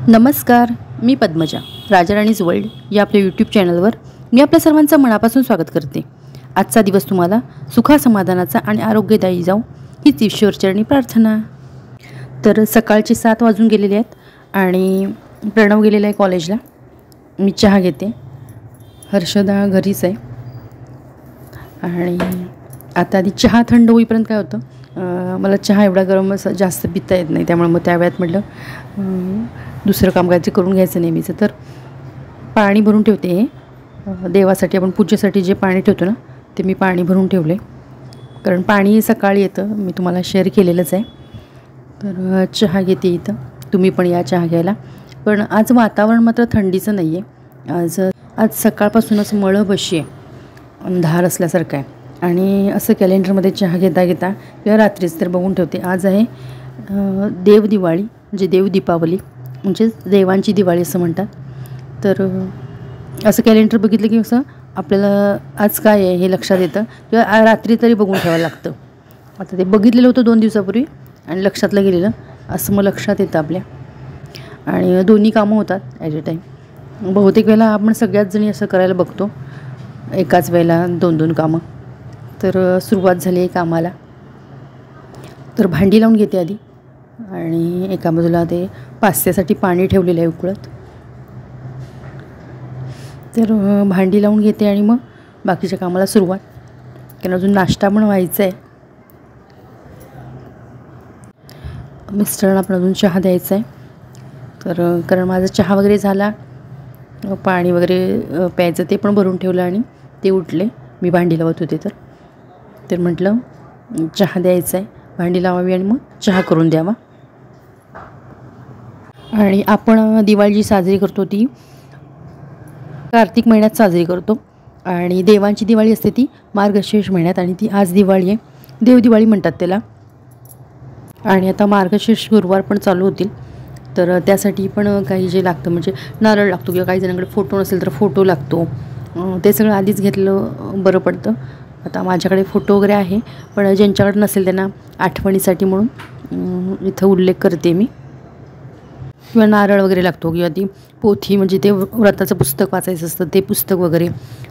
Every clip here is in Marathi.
नमस्कार, मी पद्मजा. राजाराणीज वर्ल्ड या आपल्या यूट्यूब चॅनलवर मी आपल्या सर्वांचं मनापासून स्वागत करते. आजचा दिवस तुम्हाला सुखासमाधानाचा आणि आरोग्यदायी जाऊ हीच ईश्वरचरणी प्रार्थना. तर सकाळचे 7 वाजून गेलेले आहेत आणि प्रणव गेलेला आहे कॉलेजला. मी चहा घेते. हर्षदा घरीच आहे. आणि आता आधी चहा थंड होईपर्यंत काय होतं, मला चहा एवढा गरम जास्त पिता येत नाही. त्यामुळे मग त्या वेळात म्हटलं दुसरं काम काहीतरी करून घ्यायचं नेहमीचं. तर पाणी भरून ठेवते. देवासाठी आपण पूजेसाठी जे पाणी ठेवतो ना, ते मी पाणी भरून ठेवले. कारण पाणी सकाळी येतं, मी तुम्हाला शेअर केलेलंच आहे. तर चहा घेते इथं. तुम्ही पण या चहा घ्यायला. पण आज वातावरण मात्र थंडीचं नाही आहे. आज सकाळपासूनच मळं बशी आहे, अंधार असल्यासारखं आहे. आणि असं कॅलेंडरमध्ये चहा घेता घेता किंवा रात्रीच तर बघून ठेवते, आज आहे देवदिवाळी, म्हणजे देवदीपावली, म्हणजे देवांची दिवाळी असं म्हणतात. तर असं कॅलेंडर बघितलं की असं आपल्याला आज काय आहे हे लक्षात येतं, किंवा रात्री तरी बघून ठेवायला लागतं. आता ते बघितलेलं होतं 2 दिवसापूर्वी आणि लक्षातलं गेलेलं, असं मग लक्षात येतं आपल्या. आणि दोन्ही कामं होतात ॲट अ टाईम. बहुतेक वेळेला आपण सगळ्याच जणी असं करायला बघतो, एकाच वेळेला 2-2 कामं. तर सुरुवात झाली आहे कामाला. तर भांडी लावून घेते आधी. आणि एका बाजूला ते पास्त्यासाठी पाणी ठेवलेलं आहे उकळत. तर भांडी लावून घेते आणि मग बाकीच्या कामाला सुरुवात. कारण अजून नाश्ता पण व्हायचा आहे. मिस्टरांना पण अजून चहा द्यायचा आहे. तर कारण माझा चहा वगैरे झाला, पाणी वगैरे प्यायचं ते पण भरून ठेवलं आणि ते उठले. मी भांडी लावत होते तर म्हटलं चहा द्यायचा आहे, भांडी लावावी आणि मग चहा करून द्यावा. आणि आपण दिवाळी जी साजरी करतो ती कार्तिक महिन्यात साजरी करतो. आणि देवांची दिवाळी असते ती मार्गशीर्ष महिन्यात, आणि ती आज दिवाळी आहे. देवदिवाळी म्हणतात त्याला. आणि आता मार्गशीर्ष गुरुवार पण चालू होतील. तर त्यासाठी पण काही जे लागतं, म्हणजे नारळ लागतो, किंवा काही जणांकडे फोटो नसेल तर फोटो लागतो. ते सगळं आधीच घेतलं बरं पडतं. आता माझ्याकडे फोटो वगैरे आहे, पण ज्यांच्याकडे नसेल त्यांना आठवणीसाठी म्हणून इथं उल्लेख करते मी. किंवा नारळ वगैरे लागतो, किंवा ती पोथी, म्हणजे ते व्रताचं पुस्तक वाचायचं असतं, ते पुस्तक वगैरे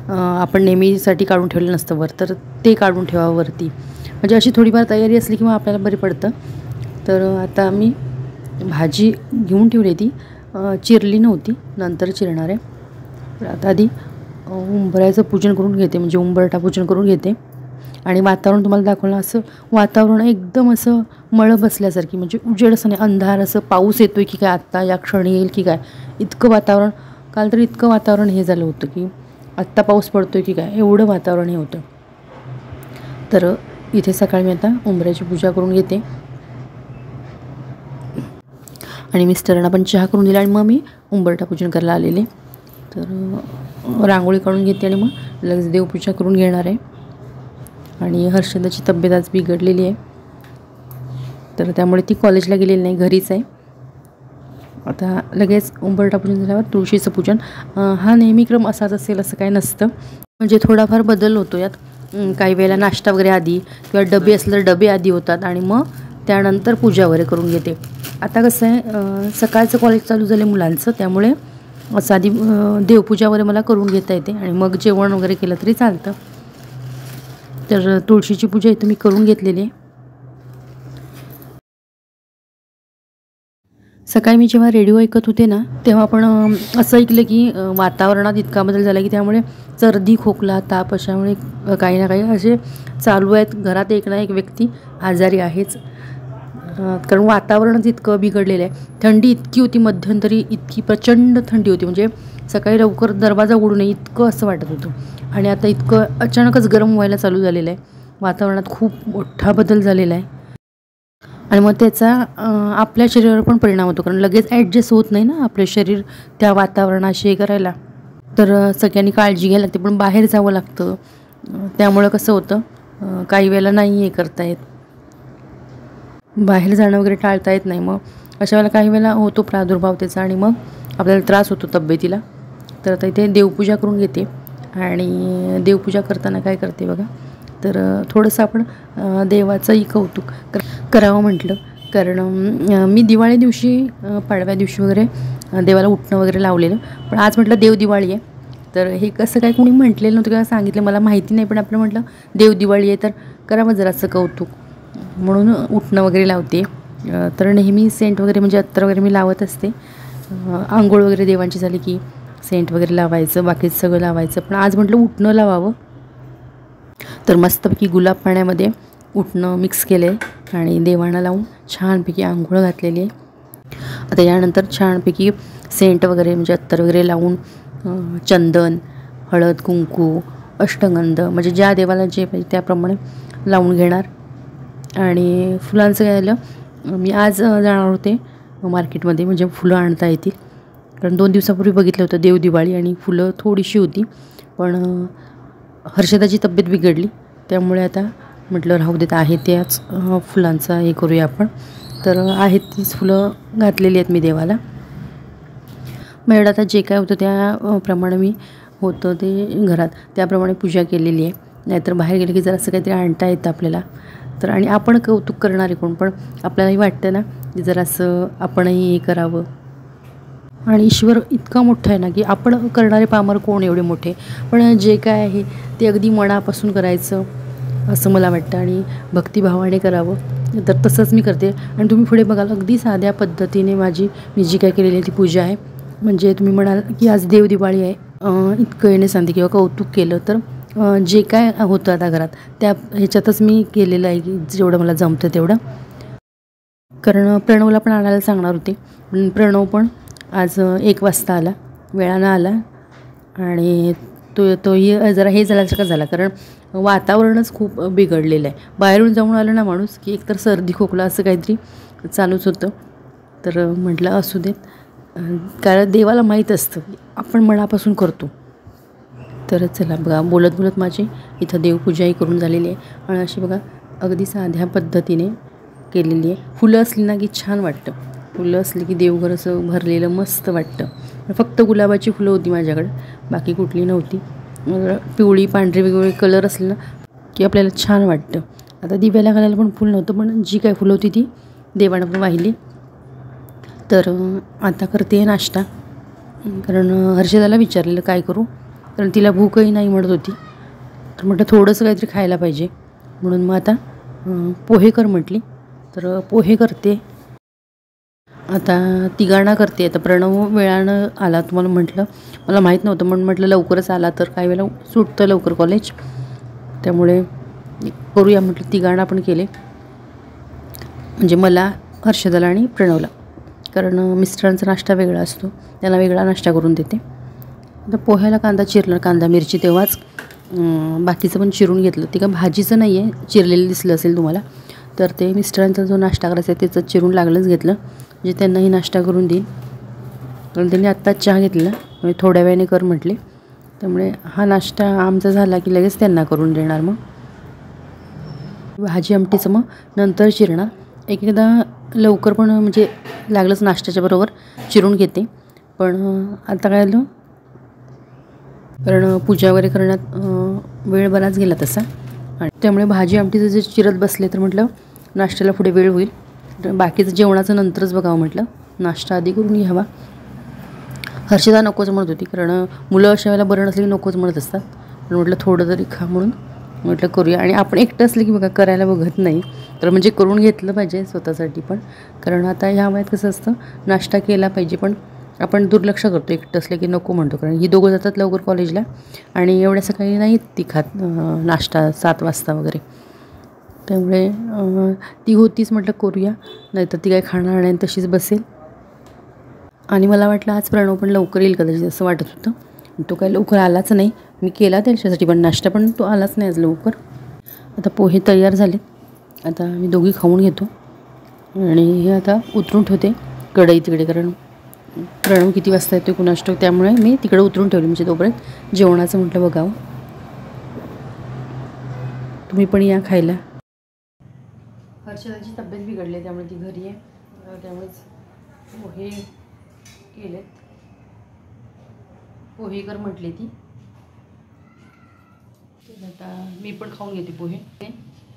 आपण नेहमीसाठी काढून ठेवलं नसतं वर, तर ते काढून ठेवावरती. म्हणजे अशी थोडीफार तयारी असली किंवा आपल्याला बरी पडतं. तर आता मी भाजी घेऊन ठेवली, ती चिरली नव्हती, नंतर चिरणार आहे. तर आता आधी उंबऱ्याचं पूजन करून घेते, म्हणजे उंबरठा पूजन करून घेते. आणि वातावरण तुम्हाला दाखवलं, असं वातावरण एकदम असं मळं बसल्यासारखी, म्हणजे उजेड असं नाही, अंधार, असं पाऊस येतो आहे की काय आत्ता या क्षणी येईल की काय, इतकं वातावरण. काल तर इतकं वातावरण हे झालं होतं की आत्ता पाऊस पडतो आहे की काय, एवढं वातावरण हे होतं. तर इथे सकाळी मी आता उंबऱ्याची पूजा करून घेते. आणि मिस्टरांना पण चहा करून दिला आणि मग मी उंबरठा पूजन करायला आलेले. तर रांगोळी काढून घेते आणि मग लगेच देवपूजा करून घेणार आहे. आणि हर्षदाची तब्येत आज बिघडलेली आहे, तर त्यामुळे ती कॉलेजला गेलेली नाही, घरीच आहे. आता लगेच उंबरठा पूजन झाल्यावर तुळशीचं पूजन. हा नेहमी क्रम असाच असेल असं काही नसतं, म्हणजे थोडाफार बदल होतो यात. काही वेळेला नाश्ता वगैरे आधी, किंवा डबे असले तर डबे आधी होतात आणि मग त्यानंतर पूजा वगैरे करून घेते. आता कसं आहे, सकाळचं कॉलेज चालू झालं मुलांचं, त्यामुळे असं आधी देवपूजा वगैरे मला करून घेता येते आणि मग जेवण वगैरे केलं तरी चालतं. तर तुळशीची पूजा इथं मी करून घेतलेली आहे. सकाळी मी जेव्हा रेडिओ ऐकत होते ना, तेव्हा पण असं ऐकलं की वातावरणात इतका बदल झाला की त्यामुळे सर्दी, खोकला, ताप अशामुळे काही ना काही असे चालू आहेत. घरात एक ना एक व्यक्ती आजारी आहेच, कारण वातावरणच इतकं बिघडलेलं आहे. थंडी इतकी होती मध्यंतरी, इतकी प्रचंड थंडी होती, म्हणजे सकाळी लवकर दरवाजा उघडू नये इतकं असं वाटत होतं. आणि आता इतकं अचानकच गरम व्हायला चालू झालेलं आहे. वातावरणात खूप मोठा बदल झालेला आहे. आणि मग त्याचा आपल्या शरीरावर पण परिणाम होतो, कारण लगेच ॲडजस्ट होत नाही ना आपले शरीर त्या वातावरणाशी करायला. तर सगळ्यांनी काळजी घ्यायला लागते, पण बाहेर जावं लागतं. त्यामुळं कसं होतं, काही वेळेला नाही हे करता येत, बाहेर जाणं वगैरे टाळता येत नाही. मग अशा वेळेला काही वेळेला होतो प्रादुर्भाव त्याचा, आणि मग आपल्याला त्रास होतो तब्येतीला. तर आता इथे देवपूजा करून घेते. आणि देवपूजा करताना काय करते बघा, तर थोडंसं आपण देवाचंही कौतुक करावं म्हटलं कारण मी दिवाळी दिवशी पाडव्या दिवशी वगैरे देवाला उठणं वगैरे लावलेलं, पण आज म्हटलं देव दिवाळी आहे तर हे कसं काय कोणी म्हटलेलं नव्हतं किंवा सांगितलं मला माहिती नाही, पण आपलं म्हटलं देव दिवाळी आहे तर करावं जरासं कौतुक म्हणून उठणं वगैरे लावते. तर नेहमी सेंट वगैरे म्हणजे अत्तर वगैरे मी लावत असते. आंघोळ वगैरे देवांची झाली की सेंट वगैरे लावायचं, बाकीचं सगळं लावायचं, पण आज म्हटलं उठणं लावावं. तर मस्तपैकी गुलाब पाण्यामध्ये उठणं मिक्स केलं आहे आणि देवांना लावून छानपैकी आंघोळ घातलेली आहे. आता यानंतर छानपैकी सेंट वगैरे म्हणजे अत्तर वगैरे लावून चंदन, हळद, कुंकू, अष्टगंध म्हणजे ज्या देवाला जे पाहिजे त्याप्रमाणे लावून घेणार. आणि फुलांचं काय झालं, मी आज जाणार होते मार्केटमध्ये म्हणजे फुलं आणता येतील, कारण 2 दिवसापूर्वी बघितलं होतं देव दिवाळी आणि फुलं थोडीशी होती, पण हर्षदाची तब्येत बिघडली त्यामुळे आता म्हटलं राहू देत आहे त्याच फुलांचा हे करूया आपण. तर आहेत तीच फुलं घातलेली आहेत मी देवाला. माझ्याकडं आता जे काय होतं त्याप्रमाणे मी होतं ते घरात त्याप्रमाणे पूजा केलेली आहे. नाहीतर बाहेर गेलं की जरा असं काहीतरी आणता येतं आपल्याला. तर आणि आपण कौतुक करणारे कोण, पण आपल्यालाही वाटतं ना की जरासं आपणही हे करावं. आणि ईश्वर इतका मोठा आहे ना की आपण करणारे पामर कोण एवढे मोठे, पण जे काय आहे ते अगदी मनापासून करायचं असं मला वाटतं आणि भक्तिभावाने करावं. तर तसंच मी करते. आणि तुम्ही पुढे बघाल अगदी साध्या पद्धतीने मी जी काय केलेली ती पूजा आहे. म्हणजे तुम्ही म्हणाल की आज देव दिवाळी आहे, इतकं येणे सांगते किंवा कौतुक केलं, तर जे काय होतं आता घरात त्या ह्याच्यातच मी केलेलं आहे की जेवढं मला जमतं तेवढं. कारण प्रणवला पण आणायला सांगणार होते, पण प्रणव पण आज 1 वाजता आला, वेळानं आला. आणि तोही जरा हे झाल्यासारखा झाला, कारण वातावरणच खूप बिघडलेलं आहे. बाहेरून जाऊन आलं ना माणूस की एकतर सर्दी खोकला असं काहीतरी चालूच होतं. तर म्हटलं असू देत, कारण देवाला माहीत असतं आपण मनापासून करतो. तर चला बघा, बोलत बोलत माझी इथं देवपूजाही करून झालेली आहे. आणि अशी बघा अगदी साध्या पद्धतीने केलेली आहे. फुलं असली ना की छान वाटतं, फुलं असली की देवघर असं भरलेलं मस्त वाटतं. फक्त गुलाबाची फुलं होती माझ्याकडे, बाकी कुठली नव्हती. पिवळी पांढरी वेगवेगळे कलर असले ना की आपल्याला छान वाटतं. आता दिव्याला घालायला पण फुल नव्हतं, पण जी काय फुलं होती ती देवानं पण वाहिली. तर आता करते नाश्ता, कारण हर्षदाला विचारलेलं काय करू, कारण तिला भूकही नाही म्हणत होती. तर म्हटलं थोडंसं काहीतरी खायला पाहिजे, म्हणून मग आता पोहे कर म्हटली. तर पोहे करते. आता तिघांना करते. आता प्रणव वेळानं आला, तुम्हाला म्हटलं मला माहीत नव्हतं, म्हणून म्हटलं लवकरच आला तर काही वेळेला सुटतं लवकर कॉलेज, त्यामुळे करूया म्हटलं. तिघांना पण केले, म्हणजे मला, हर्षदाला आणि प्रणवला, कारण मिस्टरांचा नाश्ता वेगळा असतो, त्यांना वेगळा नाश्ता करून देते. आता पोह्याला कांदा चिरला, कांदा मिरची तेव्हाच, बाकीचं पण चिरून घेतलं. ते का भाजीचं नाही आहे, चिरलेलं दिसलं असेल तुम्हाला, तर ते मिस्टरांचा जो नाश्ता करायचा आहे त्याचं चिरून लागलंच घेतलं, म्हणजे त्यांनाही नाश्ता करून देईन. कारण त्यांनी आत्ताच चहा घेतलेला, म्हणजे थोड्या वेळाने कर म्हटले, त्यामुळे हा नाश्ता आमचा झाला की लगेच त्यांना करून देणार. मग भाजी आमटीचं मग नंतर चिरणार. एकदा लवकर पण म्हणजे लागलंच नाश्त्याच्या बरोबर चिरून घेते, पण आता काय झालं, कारण पूजा वगैरे करण्यात वेळ बराच गेला तसा, आणि त्यामुळे भाजी आमटीचं जे चिरत बसले तर म्हटलं नाश्त्याला पुढे वेळ होईल, बाकीचं जेवणाचं नंतरच बघावं म्हटलं, नाश्ता आधी करून घ्यावा. हर्षदा नकोच म्हणत होती, कारण मुलं अशा वेळेला बरं नसली की नकोच म्हणत असतात, पण म्हटलं थोडं तरी खा म्हणून म्हटलं करूया. आणि आपण एकटं असलं की बघा करायला बघत नाही, तर म्हणजे करून घेतलं पाहिजे स्वतःसाठी पण, कारण आता ह्या वयात कसं असतं नाश्ता केला पाहिजे, पण आपण दुर्लक्ष करतो एकटं असलं की नको म्हणतो, कारण ही दोघं जातात लवकर कॉलेजला आणि एवढ्या सकाळी नाही ती खात नाश्ता 7 वाजता वगैरे, त्यामुळे ती होतीच म्हटलं करूया, नाहीतर ती काय खाणार नाही तशीच बसेल. आणि मला वाटलं आज प्रणव पण लवकर येईल कदाचित असं वाटत होतं, तो काय लवकर आलाच नाही. मी केला त्याच्यासाठी पण नाश्ता, पण तो आलाच नाही आज लवकर. आता पोहे तयार झाले, आता मी दोघी खाऊन घेतो आणि हे आता उतरून ठेवते कढई तिकडे, कारण प्रणव किती वाजता येतो कुणास ठाऊक, त्यामुळे मी तिकडे उतरून ठेवली, म्हणजे तोपर्यंत जेवणाचं म्हटलं बघावं. तुम्ही पण या खायला. हर्षदाची तब्येत बिघडली त्यामुळे ती घरी आहे, त्यामुळेच पोहे केलेत. पोहे कर म्हटले ती, आता मी पण खाऊन घेते पोहे.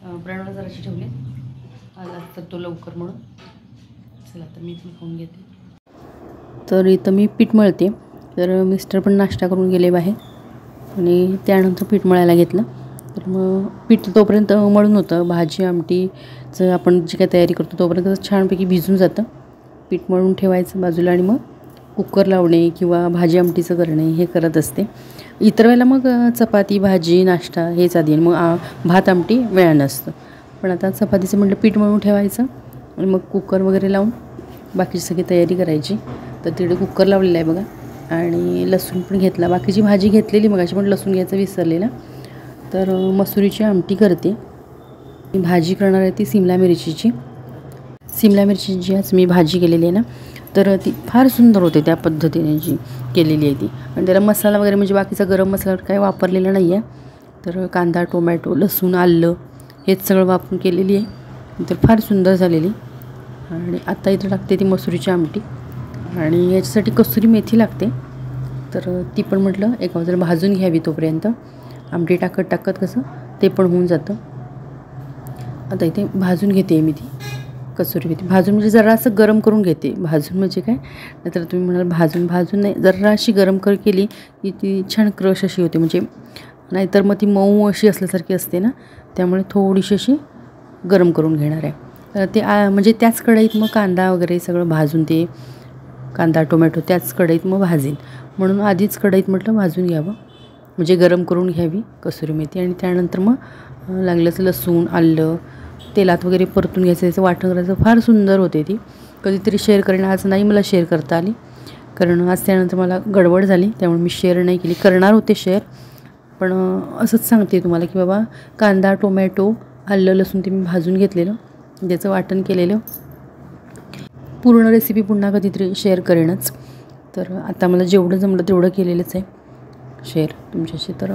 प्रणवला जराशी ठेवले आला तर तो लवकर म्हणून. चला आता मी पण खाऊन घेते. तर इथं मी पीठ मळते. तर मिस्टर पण नाश्ता करून गेले बाहेर आणि त्यानंतर पीठ मळायला घेतलं. तर मग पीठ तोपर्यंत मळून होतं. भाजी आमटीचं आपण जी काय तयारी करतो तोपर्यंत छानपैकी भिजून जातं. पीठ मळून ठेवायचं बाजूला आणि मग कुकर लावणे किंवा भाजी आमटीचं करणे हे करत असते. इतर वेळेला मग चपाती भाजी नाश्ता हेच आधी मग भात आमटी वेळा नसतं. पण आता चपातीचं म्हटलं पीठ मळून ठेवायचं आणि मग कुकर वगैरे लावून बाकीची सगळी तयारी करायची. तर तिकडे कुकर लावलेला आहे बघा आणि लसूण पण घेतला. बाकीची भाजी घेतलेली मगाशी पण लसूण घ्यायचं विसरलेला. तर मसुरीची आमटी करते. भाजी करणार आहे ती सिमला मिरचीची. सिमला मिरचीची आज मी भाजी केलेली आहे ना, तर ती फार सुंदर होते त्या पद्धतीने जी केलेली आहे ती. आणि त्याला मसाला वगैरे म्हणजे बाकीचा गरम मसाला काही वापरलेला नाही आहे. तर कांदा टोमॅटो लसूण आलं हेच सगळं वापरून केलेली आहे. तर फार सुंदर झालेली. आणि आता इथं टाकते ती मसुरीची आमटी आणि याच्यासाठी कसुरी मेथी लागते. तर ती पण म्हटलं एका बाजूला भाजून घ्यावी तोपर्यंत आमटी टाकत कसं ते पण होऊन जातं. आता इथे भाजून घेते मी ती कसुरी मेथी. भाजून म्हणजे जरा असं गरम करून घेते. भाजून म्हणजे काय नाहीतर तुम्ही म्हणाल भाजून नाही, जरा अशी गरम केली की ती छान क्रश अशी होते. म्हणजे नाहीतर मग ती मऊ अशी असल्यासारखी असते ना, त्यामुळे थोडीशी अशी गरम करून घेणार आहे. तर ते म्हणजे त्याच कढईत मग कांदा वगैरे सगळं भाजून ते कांदा टोमॅटो त्याच कढईत मग भाजेल म्हणून आधीच कढईत म्हटलं भाजून घ्यावं म्हणजे गरम करून घ्यावी कसुरी मेथी. आणि त्यानंतर मग लागलंच लसूण आलं तेलात वगैरे परतून घ्यायचं. त्याचं वाटण करायचं. फार सुंदर होते ती. कधीतरी शेअर करेन. आज नाही मला शेअर करता आली कारण आज त्यानंतर मला गडबड झाली त्यामुळे मी शेअर नाही केली. करणार होते शेअर पण असंच सांगते तुम्हाला की बाबा कांदा टोमॅटो आलं लसूण ते मी भाजून घेतलेलं त्याचं वाटण केलेलं. पूर्ण रेसिपी पुन्हा कधीतरी शेअर करेनच. तर आता मला जेवढं जमलं तेवढं केलेलंच आहे शेअर तुमच्याशी. तर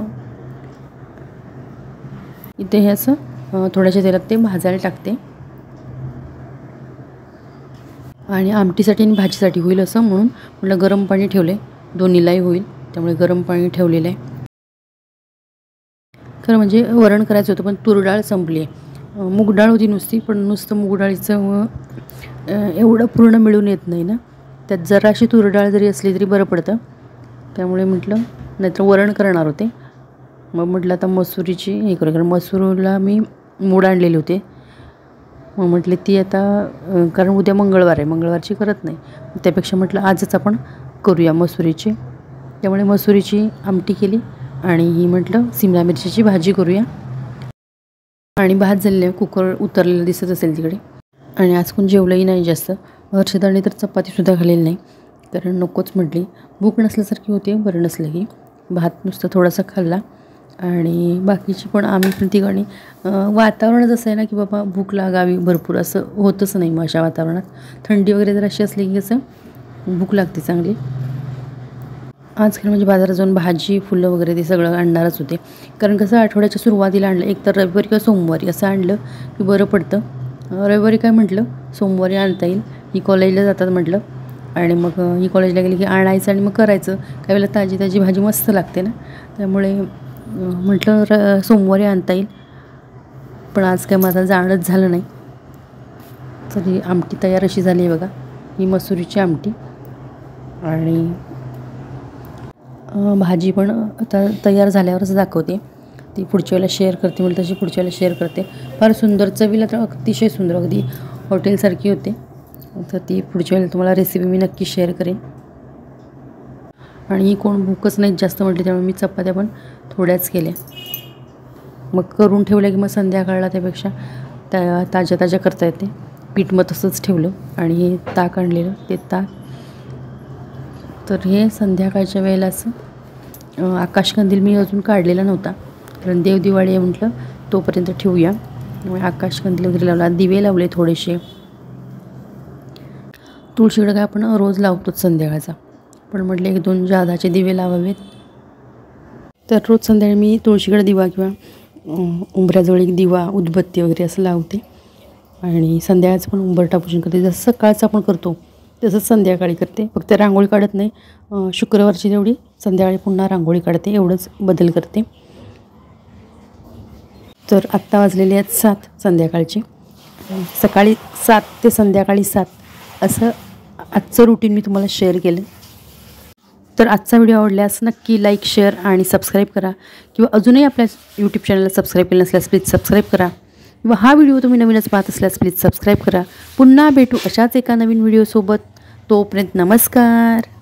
इथे हे असं थोड्याशा तेलात ते भाजायला टाकते आणि आमटीसाठी आणि भाजीसाठी होईल असं म्हणून म्हटलं गरम पाणी ठेवले. दोन्हीलाही होईल त्यामुळे गरम पाणी ठेवलेलं आहे. खरं म्हणजे वरण करायचं होतं पण तूर डाळ संपली आहे. मूग डाळ होती नुसती पण नुसतं मूग डाळीचं एवढं पूर्ण मिळून येत नाही ना. त्यात जराशी तूर डाळ जरी असली तरी बरं पडतं. त्यामुळे म्हटलं नाहीतर वरण करणार होते. मग म्हटलं आता मसुरीची हे करू कारण मसूरला मी मूड आणलेले होते. मग म्हटले ती आता कारण उद्या मंगळवार आहे मंगळवारची करत नाही त्यापेक्षा म्हटलं आजच आपण करूया मसुरीची. त्यामुळे मसुरीची आमटी केली आणि ही म्हटलं सिमला मिरचीची भाजी करूया. आणि भात झालेलं कुकर उतरलेलं दिसत असेल तिकडे. आणि आज कोण जेवलंही नाही जास्त. हर्षदाने तर चपातीसुद्धा खाल्लेली नाही कारण नकोच म्हटली. भूक नसल्यासारखी होते बरं नसलं की. भात नुसतं थोडासा खाल्ला आणि बाकीची पण आम्ही पण तिघांनी वातावरणच असं आहे ना की बाबा भूक लागावी भरपूर असं होतच नाही. मग अशा वातावरणात थंडी वगैरे जर अशी असली की कसं भूक लागते चांगली. आज खरं म्हणजे बाजारात जाऊन भाजी फुलं वगैरे ते सगळं आणणारच होते कारण कसं आठवड्याच्या सुरुवातीला आणलं एक तर रविवारी किंवा सोमवारी असं आणलं की बरं पडतं. रविवारी काय म्हटलं सोमवारी आणता येईल. ही कॉलेजला जातात म्हटलं आणि मग ही कॉलेजला गेली की आणायचं आणि मग करायचं. काही वेळेला ताजी ताजी भाजी मस्त लागते ना त्यामुळे म्हटलं सोमवारी आणता येईल. पण आज काय माझं जाणंच झालं नाही. तरी आमटी तयार अशी झाली आहे बघा. ही मसुरीची आमटी आणि भाजी पण आता तयार झाल्यावरच दाखवते. ती पुढच्या वेळेला शेअर करते म्हणजे तशी पुढच्या वेळेला शेअर करते. फार सुंदर चवीला तर अतिशय सुंदर अगदी हॉटेलसारखी होते. तर ती पुढच्या वेळेला तुम्हाला रेसिपी मी नक्की शेअर करेन. आणि ही कोण भूकच नाहीत जास्त म्हटली त्यामुळे मी चपात्या पण थोड्याच केल्या. मग करून ठेवल्या की मग संध्याकाळला त्यापेक्षा ताज्या ताज्या करता येते. पीठ मग तसंच ठेवलं आणि हे ताक आणलेलं ते ताक. तर हे संध्याकाळच्या वेळेला असं आकाशकंदील मी अजून काढलेला नव्हता कारण देवदिवाळी आहे म्हटलं तोपर्यंत ठेवूया. त्यामुळे आकाशकंदील वगैरे लावला दिवे लावले थोडेसे. तुळशीकडं काय आपण रोज लावतोच संध्याकाळचा पण म्हटले एक दोन जादाचे दिवे लावावेत. तर रोज संध्याकाळी मी तुळशीकडे दिवा किंवा उंबऱ्याजवळ एक दिवा उदबत्ती वगैरे असं लावते आणि संध्याकाळचं पण उंबरठा पूजन करते. जसं सकाळचं आपण करतो तसंच संध्याकाळी करते. फक्त रांगोळी काढत नाही. शुक्रवारची तेवढी संध्याकाळी पुन्हा रांगोळी काढते एवढंच बदल करते. तर आत्ता वाजलेले आहेत 7 संध्याकाळचे सकाळी 7 ते संध्याकाळी 7 असं आजचं रुटीन मी तुम्हाला शेअर केलं. तर आजचा व्हिडिओ आवडल्यास नक्की लाईक, शेअर आणि सबस्क्राईब करा. किंवा अजूनही आपल्या यूट्यूब चॅनलला सबस्क्राईब केलं नसल्यास प्लीज सबस्क्राईब करा. किंवा हा व्हिडिओ तुम्ही नवीनच पाहत असल्यास प्लीज सबस्क्राईब करा. पुन्हा भेटू अशाच एका नवीन व्हिडिओसोबत. तोपर्यंत नमस्कार.